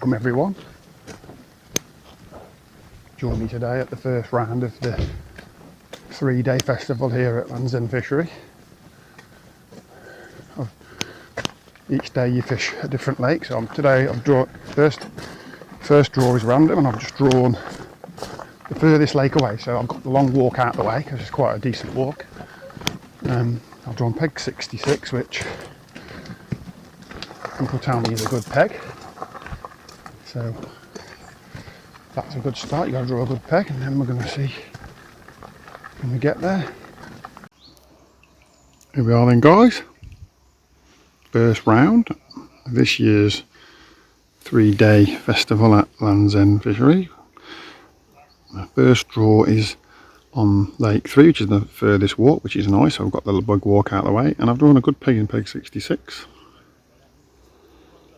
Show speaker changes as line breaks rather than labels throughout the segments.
welcome everyone. Join me today at the first round of the 3-day festival here at Landsend Fishery. Each day you fish a different lake, so today I've drawn, first draw is random, and I've just drawn the furthest lake away, so I've got the long walk out the way because it's quite a decent walk. I've drawn peg 66, which people tell me is a good peg, so that's a good start. You got to draw a good peg, and then we're going to see when we get there. Here we are then, guys. First round of this year's 3-day festival at Landsend Fishery. The first draw is on Lake 3, which is the furthest walk, which is nice. I've got the bug walk out of the way, and I've drawn a good peg in peg 66.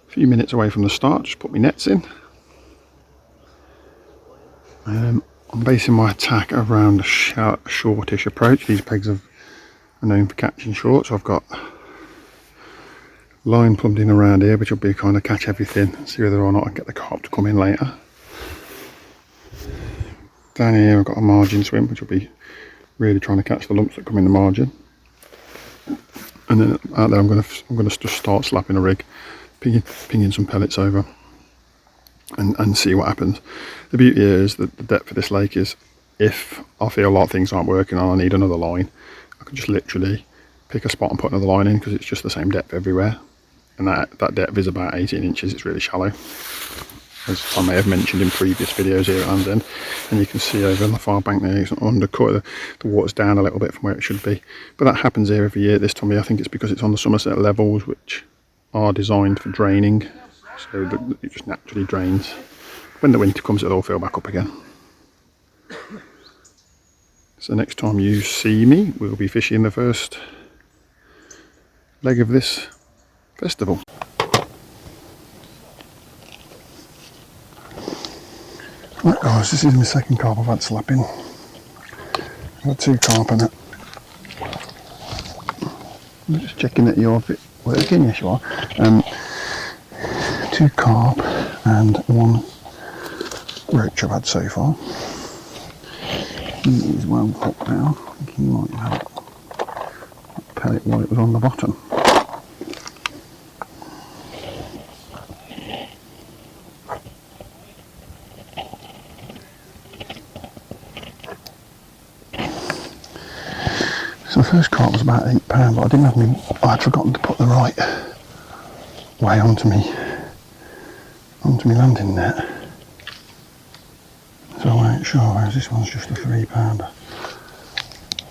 A few minutes away from the start, just put my nets in. I'm basing my attack around a shortish approach. These pegs are known for catching short, so I've got line plumbed in around here, which will be kind of catch everything, see whether or not I can get the carp to come in later. Down here I've got a margin swim, which will be really trying to catch the lumps that come in the margin. And then out there I'm going to just start slapping a rig, pinging some pellets over, and see what happens. The beauty here is that the depth of this lake is, if I feel like things aren't working and I need another line, I can just literally pick a spot and put another line in, because it's just the same depth everywhere. And that depth is about 18 inches, it's really shallow, as I may have mentioned in previous videos here at Landsend. And you can see over on the far bank there, it's undercut, the water's down a little bit from where it should be. But that happens here every year at this time of year. I think it's because it's on the Somerset levels, which are designed for draining, so it just naturally drains. When the winter comes, it'll all fill back up again. So next time you see me, we'll be fishing the first leg of this festival. Right guys, this is my second carp I've had slapping. I've had 2 carp in it. I'm just checking that you're working. Yes you are. 2 carp and 1 roach I've had so far. He is well popped down. I think he might have that pellet while it was on the bottom. So the first carp was about £8, but I didn't have I had forgotten to put the right way onto me landing net. So I ain't sure, whereas this one's just a £3. I'm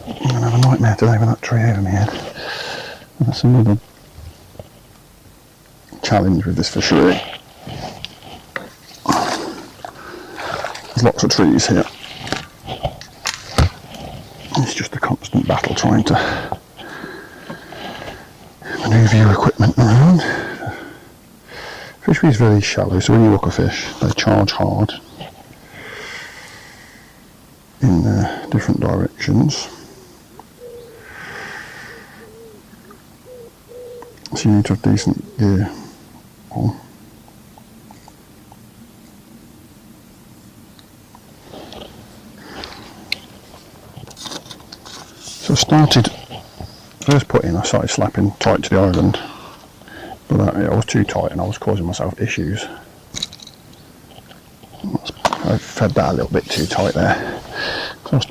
going to have a nightmare today with that tree over my head. And that's another challenge with this fishery. There's lots of trees here. It's just a constant battle trying to manoeuvre your equipment around. Fishery is very shallow, so when you hook a fish, they charge hard in different directions. So you need to have decent gear on. So I started, first putting, I started slapping tight to the island, but I was too tight and I was causing myself issues. I fed that a little bit too tight there. So I was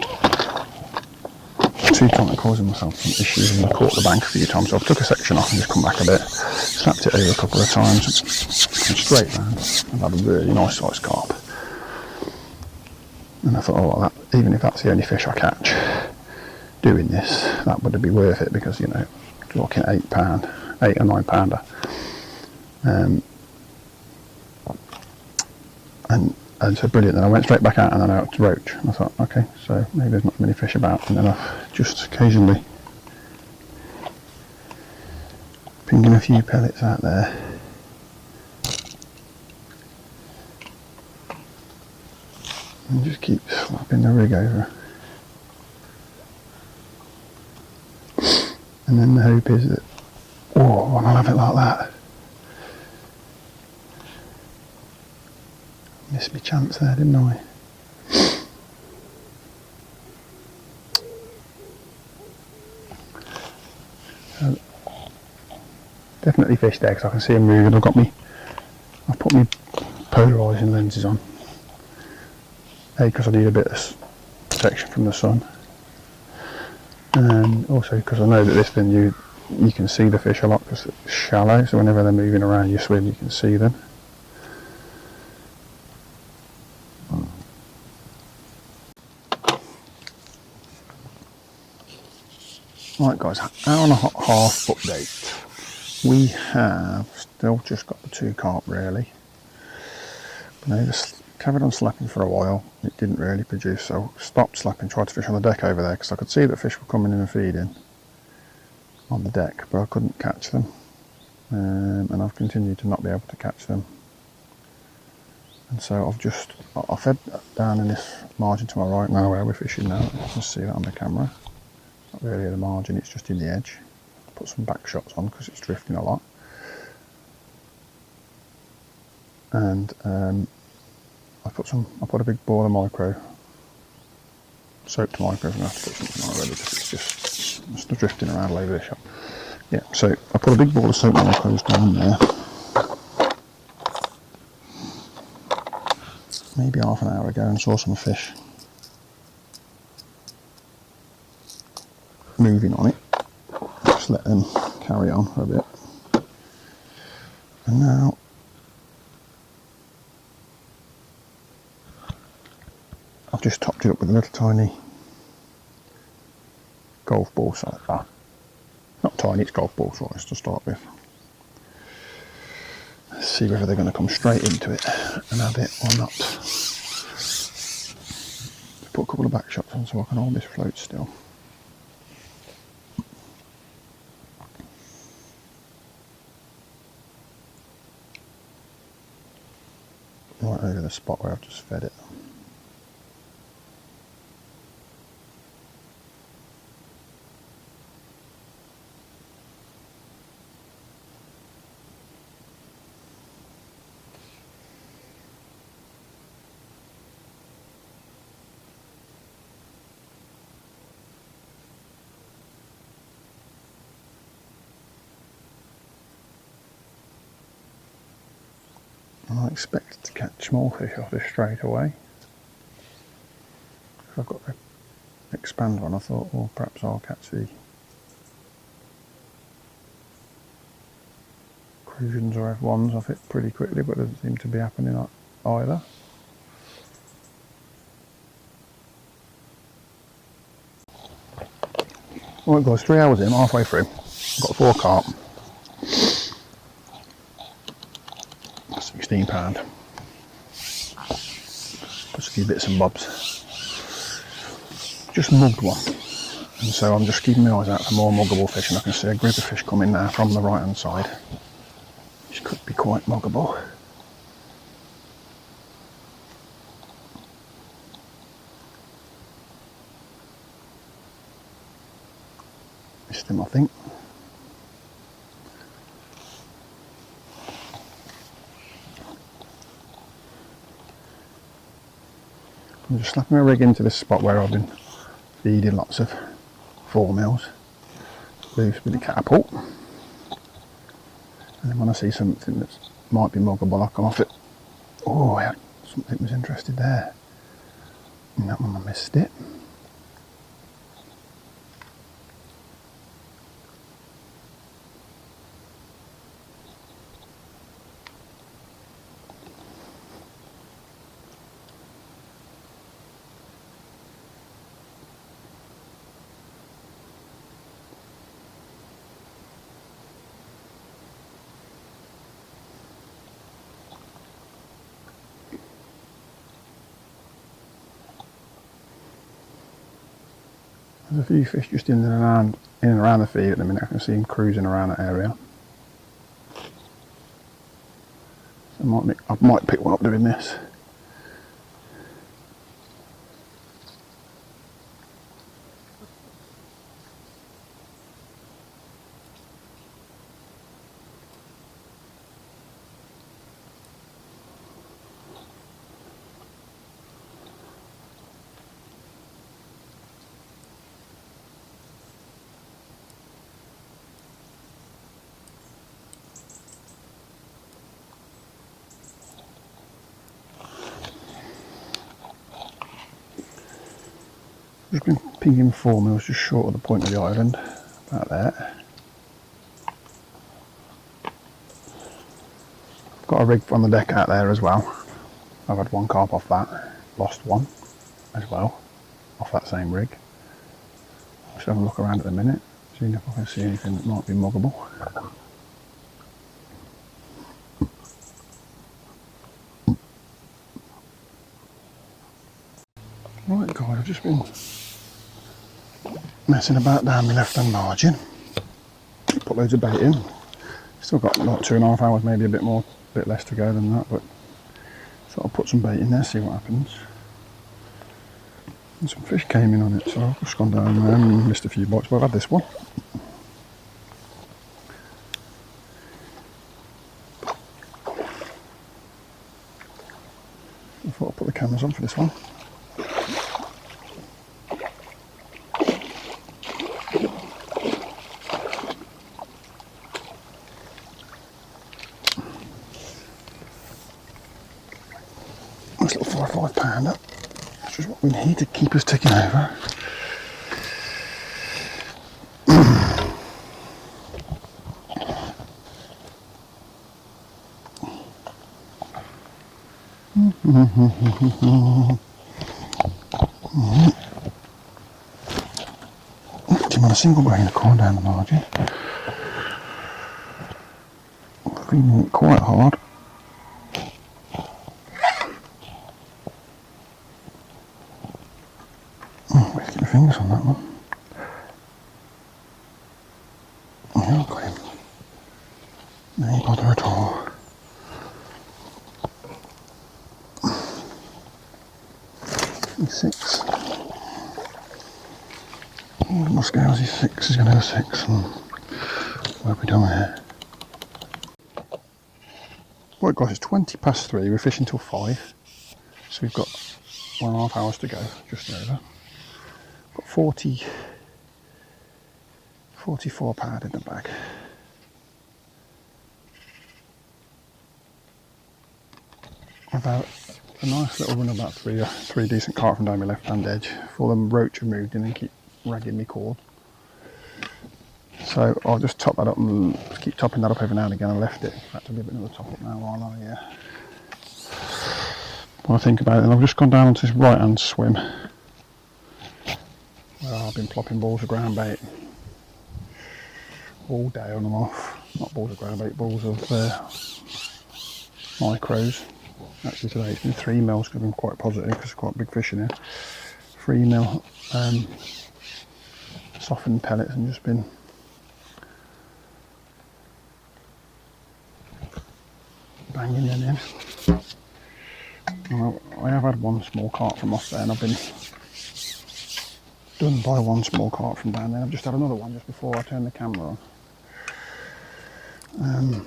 too tight, causing myself some issues, and I caught the bank a few times, so I took a section off and just come back a bit, snapped it over a couple of times, and straight round, and had a really nice sized carp. And I thought, oh, well, even if that's the only fish I catch doing this, that would be worth it, because, you know, you're looking at £8, 8 or 9 pounder. And so brilliant. Then I went straight back out and then out to roach. And I thought, okay, so maybe there's not many fish about. And then I've just occasionally pinging a few pellets out there. And just keep slapping the rig over. And then the hope is that, oh, when I'll have it like that, Missed my chance there, didn't I? Definitely fish there because I can see them moving. I've put my polarising lenses on. A, because I need a bit of protection from the sun, and also because I know that this thing you can see the fish a lot because it's shallow, so whenever they're moving around you swim you can see them. Right guys, hour and a half update. We have still just got the 2 carp really. But I just carried on slapping for a while. It didn't really produce, so stopped slapping, tried to fish on the deck over there because I could see that fish were coming in and feeding on the deck, but I couldn't catch them. And I've continued to not be able to catch them. And so I fed down in this margin to my right now where we're fishing now. You can see that on the camera. Not really at the margin, it's just in the edge. Put some back shots on because it's drifting a lot. And I put a big ball of micro, soaked micros, and I have to put something on already because it's just drifting around all over the shop. Yeah, so I put a big ball of soaked micros down there. Maybe half an hour ago, and saw some fish moving on it. Just let them carry on for a bit. And now I've just topped it up with a little tiny golf ball size. Not tiny, it's golf ball size to start with. Let's see whether they're going to come straight into it and have it or not. Put a couple of back shots on so I can hold this float still. Right over the spot where I've just fed it. I expected to catch small fish off this straight away. I've got the expander on, I thought, well, perhaps I'll catch the Crusions or F1s off it pretty quickly, but it doesn't seem to be happening either. Right guys, 3 hours in, halfway through. I've got 4 carp. £16. Just a few bits and bobs. Just mugged one. And so I'm just keeping my eyes out for more muggable fish, and I can see a group of fish coming now from the right hand side, which could be quite muggable. Missed him, I think. I'm just slapping my rig into this spot where I've been feeding lots of 4mm, loose with the catapult. And then when I see something that might be muggable, I'll come off it. Oh, yeah, something was interested there. And that one I missed it. There's a few fish just in and around the feed at the minute. I can see them cruising around that area. So I might pick one up doing this. Just been pinging 4 mils just short of the point of the island, about there. Got a rig on the deck out there as well. I've had one carp off that, lost one as well, off that same rig. Just have a look around at the minute, seeing if I can see anything that might be muggable. Right guys, I've just been messing about down my left hand margin. Put loads of bait in. Still got like 2.5 hours, maybe a bit more, a bit less to go than that, but so I'll put some bait in there, see what happens. And some fish came in on it, so I've just gone down there and missed a few bites, but I've had this one. I thought I'd put the cameras on for this one. Nice little 4 or 5 pounder. That's just what we need to keep us ticking over. I'm on a single grain of corn down the margin. Cleaning it quite hard. Let's get my fingers on that one. Yeah, got him. No bother at all. He's 6. My scales is 6, he's going to go 6. What have we done here? Right guys, it's 20 past 3, we're fishing till 5. So we've got 1.5 hours to go, just over. Got 44 pound in the bag. About a nice little run, about three decent carp from down my left hand edge. For them roach have moved in and keep ragging me cord. So I'll just top that up and keep topping that up every now and again. I left it. In fact, I'll give it another top up now while I think about it. And I've just gone down onto this right hand swim where I've been plopping balls of ground bait all day on and off. Not balls of ground bait, balls of micros. Actually today it's been 3 mils, because I've been quite positive because there's quite big fish in here. 3 mil softened pellets, and just been banging them in. Well, I have had one small carp from off there, and I've been done by one small carp from down there. I've just had another one just before I turned the camera on.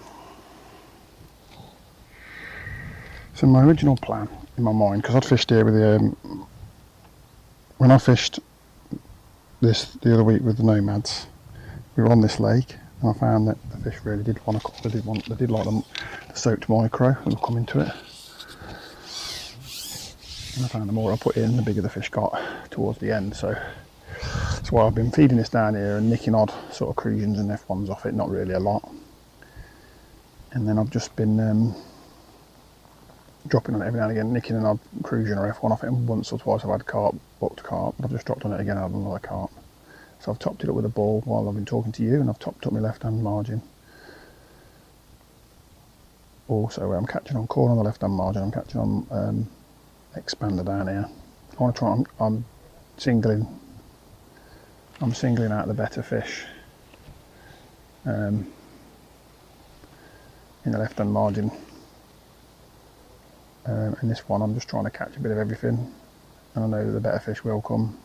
So my original plan in my mind, because I'd fished here with the when I fished this the other week with the nomads, we were on this lake, and I found that the fish really did want to. They did like the soaked micro that would come into it. And I found the more I put in, the bigger the fish got towards the end. So that's why I've been feeding this down here and nicking odd sort of crusions and F1s off it. Not really a lot. And then I've just been dropping on it every now and again, nicking an odd crusion or F1 off it, and once or twice I've had booked carp, but I've just dropped on it again and had another carp. So I've topped it up with a ball while I've been talking to you, and I've topped up my left hand margin. Also, where I'm catching on corn on the left hand margin, I'm catching on expander down here. I want to try, I'm singling out the better fish in the left hand margin. In this one I'm just trying to catch a bit of everything, and I know that the better fish will come.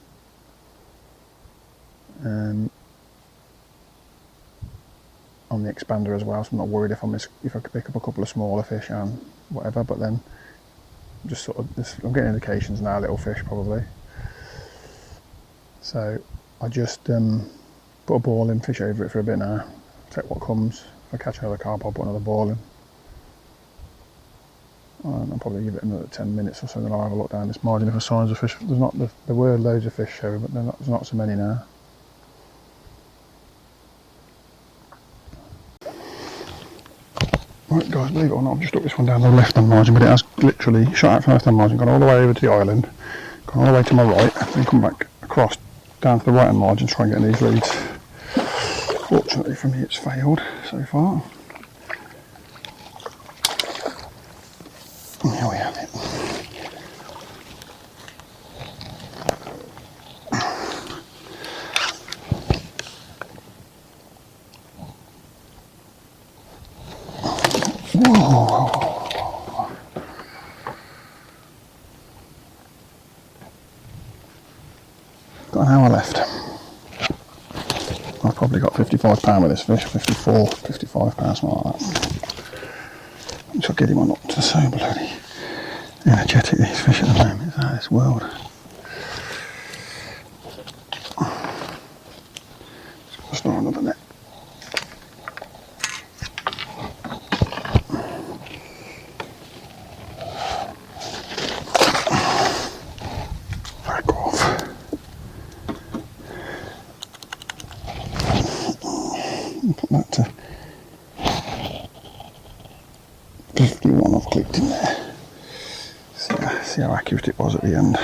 On the expander as well, so I'm not worried if I could pick up a couple of smaller fish and whatever, but then just sort of, I'm getting indications now, little fish probably. So I just put a ball in, fish over it for a bit now, check what comes. If I catch another carp I'll put another ball in. I'll probably give it another 10 minutes or so, then I'll have a look down this margin if I signs of fish. There were loads of fish showing, but there's not so many now. Right guys, believe it or not, I've just took this one down the left hand margin, but it has literally shot out from the left hand margin, gone all the way over to the island, gone all the way to my right, and come back across down to the right hand margin to try and get in these leads. Fortunately for me it's failed so far. And here we have it. Whoa. Got an hour left. I've probably got £55 with this fish, 54, £55, something like that. I shall get him on up to so bloody energetic these fish at the moment. It's out of this world. Let's start another net. Back off. And put that to 51. I've clicked in there. See how accurate it was at the end.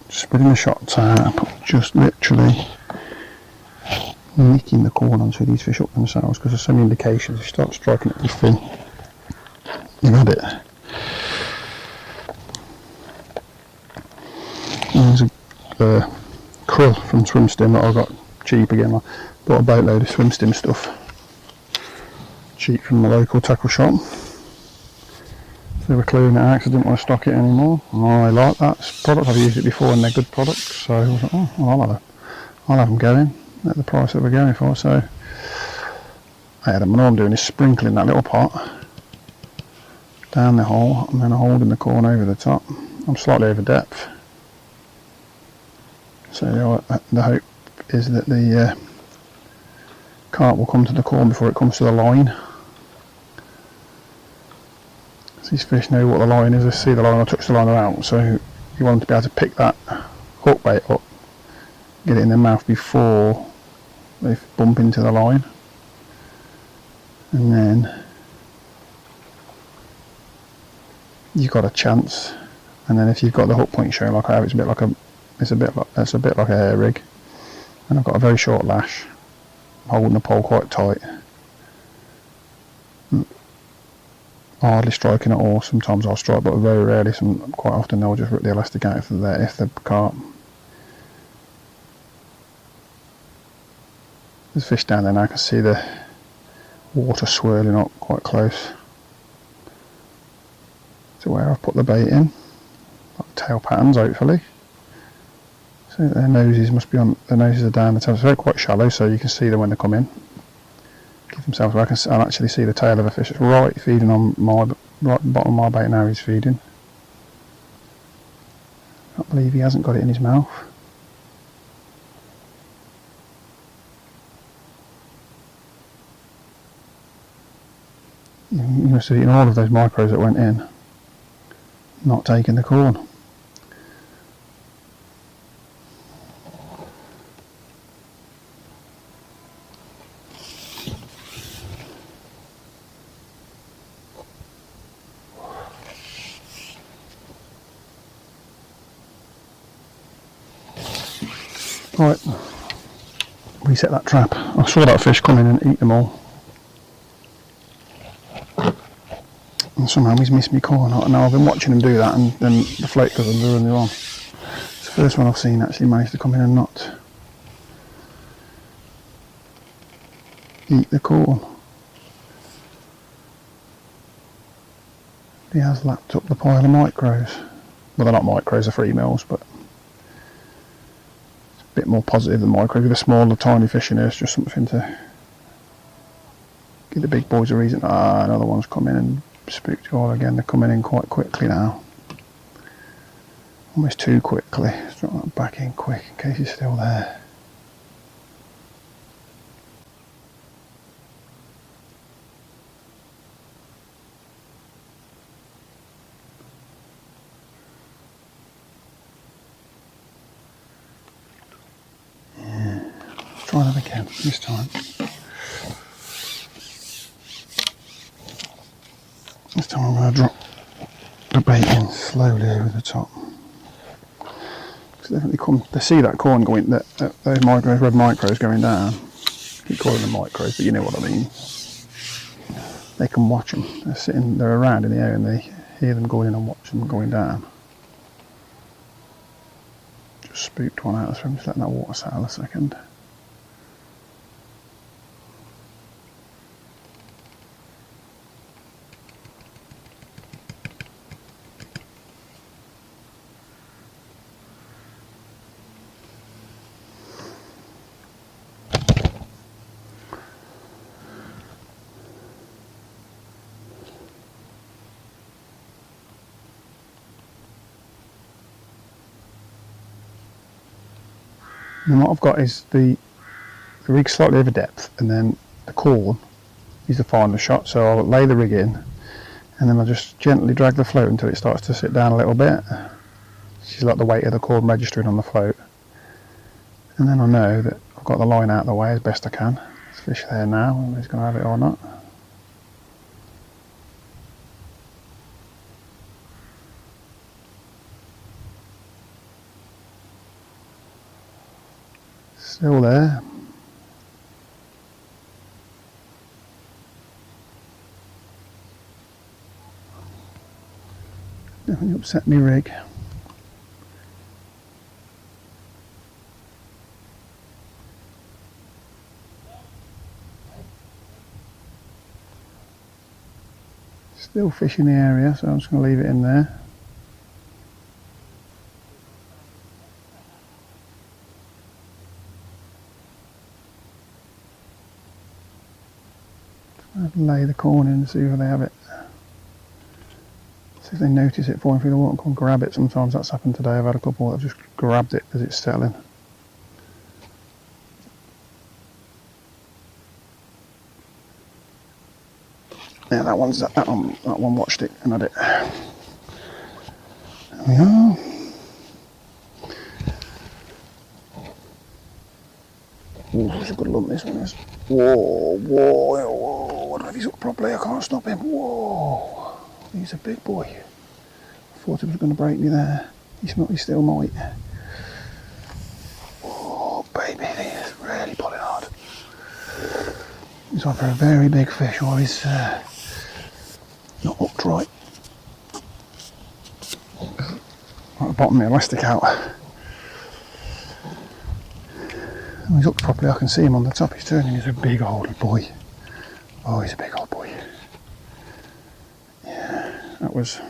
Spreading the shots out, just literally nicking the corn onto these fish up themselves, because there's so many indications. If you start striking it with fin, you've had it. And there's a krill from Swim Stim that I got cheap again. I bought a boatload of Swim Stim stuff cheap from the local tackle shop. So they were clearing it out because I didn't want to stock it anymore. And I like that product. I've used it before and they're good products. So I was like, oh, well, I'll have them going at the price that we're going for. So I had them, and all I'm doing is sprinkling that little pot down the hole and then holding the corn over the top. I'm slightly over depth. So the hope is that the carp will come to the corn before it comes to the line. These fish know what the line is. They see the line or touch the line around, so you want them to be able to pick that hook bait up, get it in their mouth before they bump into the line, and then you've got a chance. And then if you've got the hook point showing like I have, it's a bit like a hair rig, and I've got a very short lash, holding the pole quite tight. Hardly striking at all. Sometimes I'll strike, but very rarely. Quite often they'll just rip the elastic out if the carp. There's fish down there now. I can see the water swirling up quite close to where I've put the bait in. Like tail patterns, hopefully. So their noses must be on. Their noses are down the tail. It's very quite shallow, so you can see them when they come in. Give themselves away. I'll actually see the tail of a fish. It's right feeding on right bottom of my bait now. He's feeding. I can't believe he hasn't got it in his mouth. You must have eaten all of those micros that went in, not taking the corn. Right, reset that trap. I saw that fish come in and eat them all. And somehow he's missed me corn. Now I've been watching him do that, and then the float goes under and they're on. It's the first one I've seen actually manage to come in and not eat the corn. He has lapped up the pile of micros. Well, they're not micros, they're 3 mils, but it's a bit more positive than micros. With a smaller, tiny fish in here, it's just something to give the big boys a reason. Ah, another one's come in and spooked you all again. They're coming in quite quickly now. Almost too quickly. Let's drop that back in quick in case he's still there. Yeah. Let's try that again this time. This time I'm going to drop the bait in slowly over the top. Definitely come. They see that corn going. Those micros, red micros going down. I keep calling them micros, but you know what I mean. They can watch them. They're around in the area, and they hear them going in and watch them going down. Just spooked one out, so I'm just letting that water settle a second. And what I've got is the rig slightly over depth, and then the corn is the final shot. So I'll lay the rig in, and then I'll just gently drag the float until it starts to sit down a little bit. She's like the weight of the corn registering on the float, and then I know that I've got the line out of the way as best I can. There's fish there now, whether he's going to have it or not. Still there. Definitely upset me rig. Still fish in the area, so I'm just going to leave it in there. Lay the corn in and see where they have it. See if they notice it falling through the water and come and grab it. Sometimes that's happened today. I've had a couple that have just grabbed it as it's settling. Yeah, that one watched it and had it. There we are. Ooh, that's a good lump, this one is. Whoa, whoa, whoa. I don't know if he's up properly, I can't stop him. Whoa, he's a big boy. I thought he was going to break me there. He's not, he still might. Oh, baby, he is really pulling hard. He's on for a very big fish, or he's not hooked right. At the bottom, the elastic out. When he's hooked properly, I can see him on the top. He's turning. He's a big old boy. Oh, he's a big old boy. Yeah, that was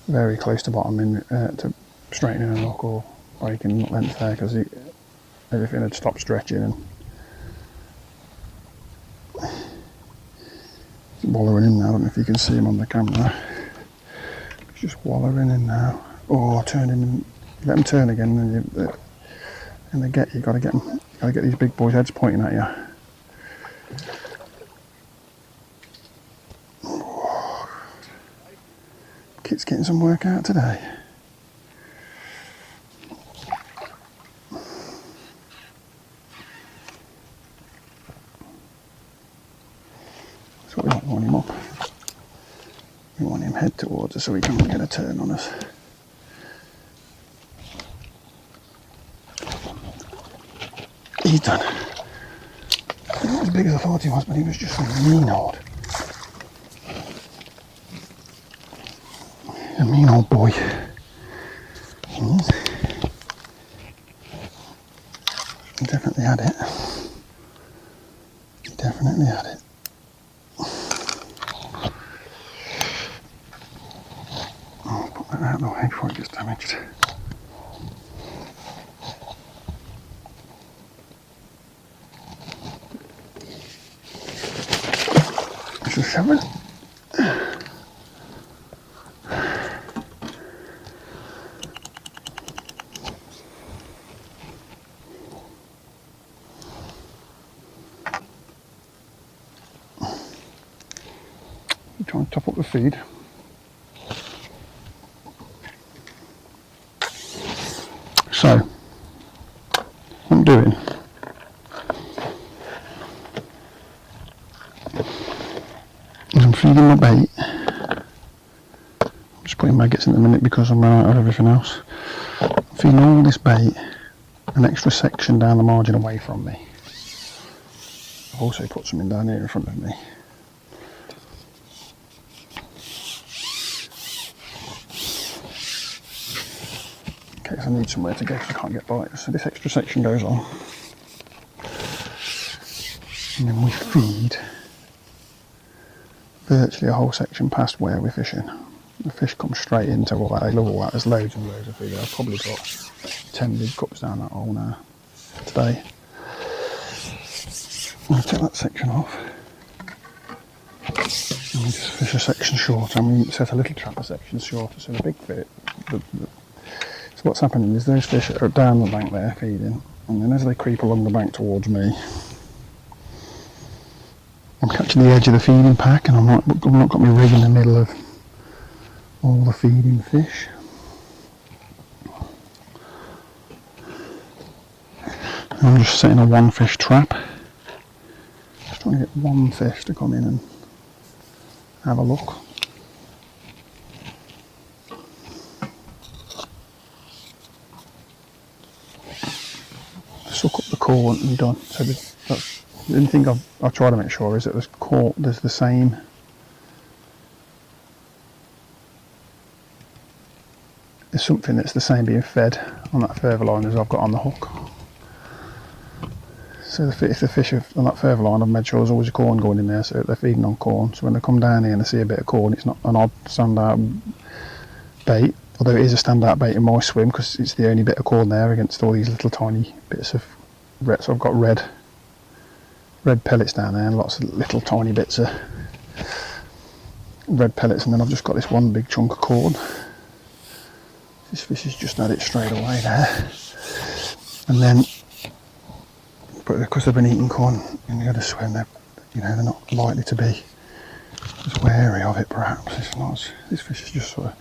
very close to bottom to straightening a hook or breaking length there, because everything had stopped stretching and he's wallowing in now. I don't know if you can see him on the camera. He's just wallowing in now. Oh, turning. Let him turn again, and you got to get them. Got to get these big boys' heads pointing at you. Oh, Kit's getting some work out today. That's what we want him up. We want him head towards us so he can't get a turn on us. He's done. He's not as big as I thought he was, but he was just a mean old. A mean old boy. He definitely had it. He definitely had it. I'll put that out of the way before it gets damaged. extra 7. Try and top up the feed. So, what I'm doing is I'm feeding my bait. I'm just putting maggots in a minute because I'm running out of everything else. I'm feeding all this bait an extra section down the margin away from me. I've also put something down here in front of me. In case I need somewhere to go because I can't get bites. So this extra section goes on. And then we feed virtually a whole section past where we're fishing. The fish come straight into all that. They love all that. There's loads and loads of feed. I've probably got 10 big cups down that hole now today. I'm going to take that section off. And we just fish a section shorter, and we set a little trap a section shorter. So the big fish, so what's happening is those fish are down the bank there feeding, and then as they creep along the bank towards me, I'm catching the edge of the feeding pack, and I've not got my rig in the middle of all the feeding fish. And I'm just setting a one fish trap. Just trying to get one fish to come in and have a look. Suck up the core and done. So that's the only thing I've tried to make sure is that there's the same. There's something that's the same being fed on that further line as I've got on the hook. So if the fish are on that further line, I've made sure there's always a corn going in there, so they're feeding on corn. So when they come down here and they see a bit of corn, it's not an odd standout bait, although it is a standout bait in my swim because it's the only bit of corn there against all these little tiny bits of red. So I've got red pellets down there and lots of little tiny bits of red pellets, and then I've just got this one big chunk of corn. This fish has just had it straight away there, and then but because they've been eating corn in the other swim, they're not likely to be as wary of it. Perhaps it's not. This fish has just sort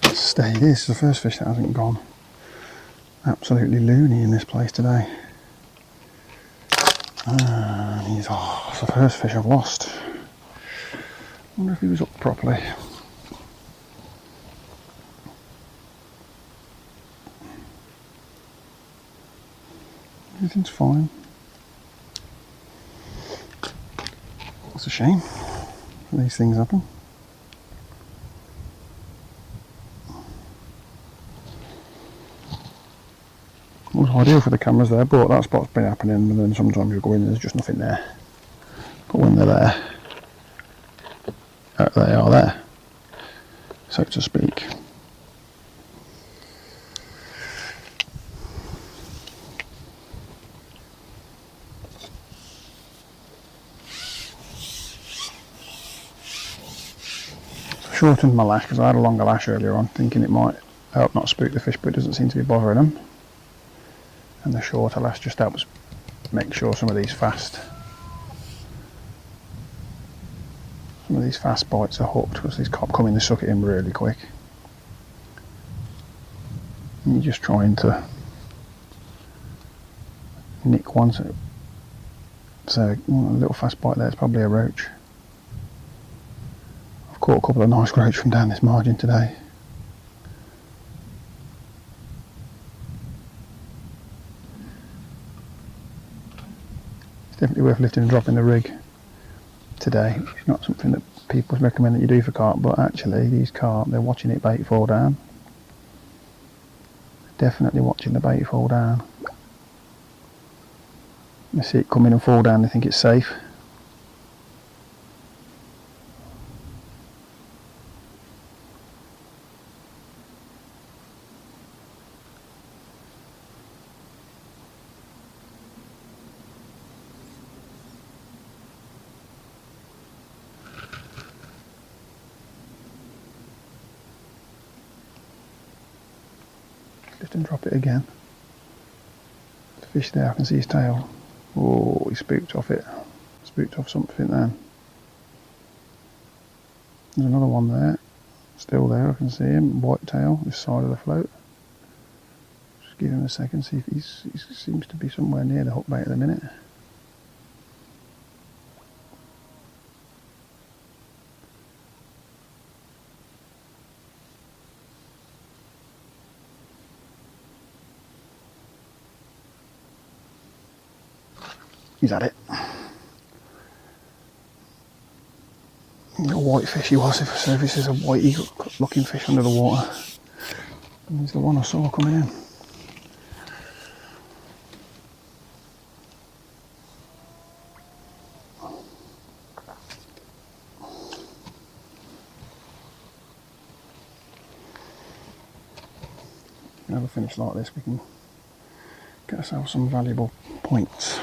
of stayed. This is the first fish that hasn't gone absolutely loony in this place today. And it's the first fish I've lost. I wonder if he was up properly. Everything's fine. It's a shame these things happen. It was ideal for the cameras there, but that spot's been happening, and then sometimes you go in and there's just nothing there. But when they're there, they are there, so to speak. Shortened my lash because I had a longer lash earlier on, thinking it might help not spook the fish, but it doesn't seem to be bothering them. And the shorter lash just helps make sure some of these fast bites are hooked, because these carp come in, they suck it in really quick. And you're just trying to nick one, so a little fast bite there, it's probably a roach. Caught a couple of nice roach from down this margin today. It's definitely worth lifting and dropping the rig today. It's not something that people recommend that you do for carp, but actually these carp, they're watching it bait fall down. Definitely watching the bait fall down. They see it come in and fall down, they think it's safe. Lift and drop it again. The fish there, I can see his tail. Oh, he spooked off it. Spooked off something then. There's another one there. Still there, I can see him. White tail, this side of the float. Just give him a second, see if he seems to be somewhere near the hook bait at the minute. He's at it. Little white fish he was, so if this is a whitey looking fish under the water. And he's the one I saw coming in. Whenever we finish like this, we can get ourselves some valuable points.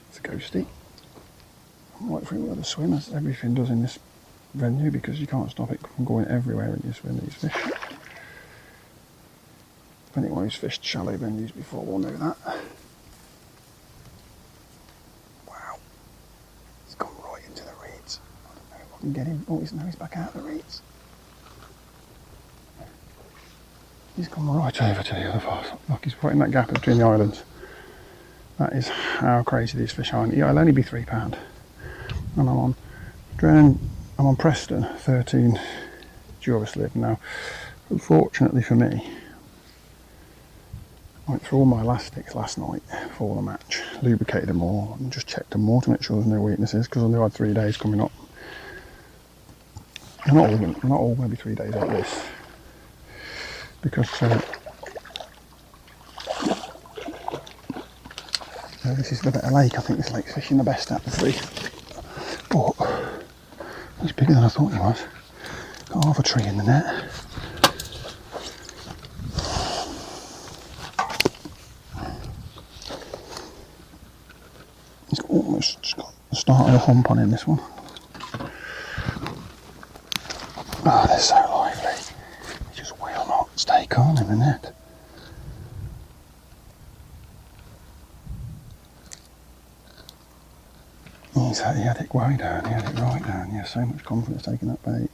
It's a ghosty. Right through where the swim, as everything does in this venue, because you can't stop it from going everywhere when you swim these fish. If anyone who's fished shallow venues before will know that. Wow. He's gone right into the reeds. I don't know if I can get him. Oh, now he's back out of the reeds. He's gone right over to the other far. Look, he's right in that gap between the islands. That is how crazy these fish are. It'll only be £3. And I'm on Preston 13 Duroslip now. Unfortunately for me, I went through all my elastics last night before the match, lubricated them all and just checked them more to make sure there's no weaknesses, because I knew I had 3 days coming up. They're not all going to be 3 days like this, because this is the better lake. I think this lake's fishing the best out of the three. But he's bigger than I thought he was. Got half a tree in the net. He's almost just got the start of a hump on him, this one. Oh, they're so lively. He just will not stay calm in the net. He had it way down, he had it right down. Yeah, so much confidence taking that bait.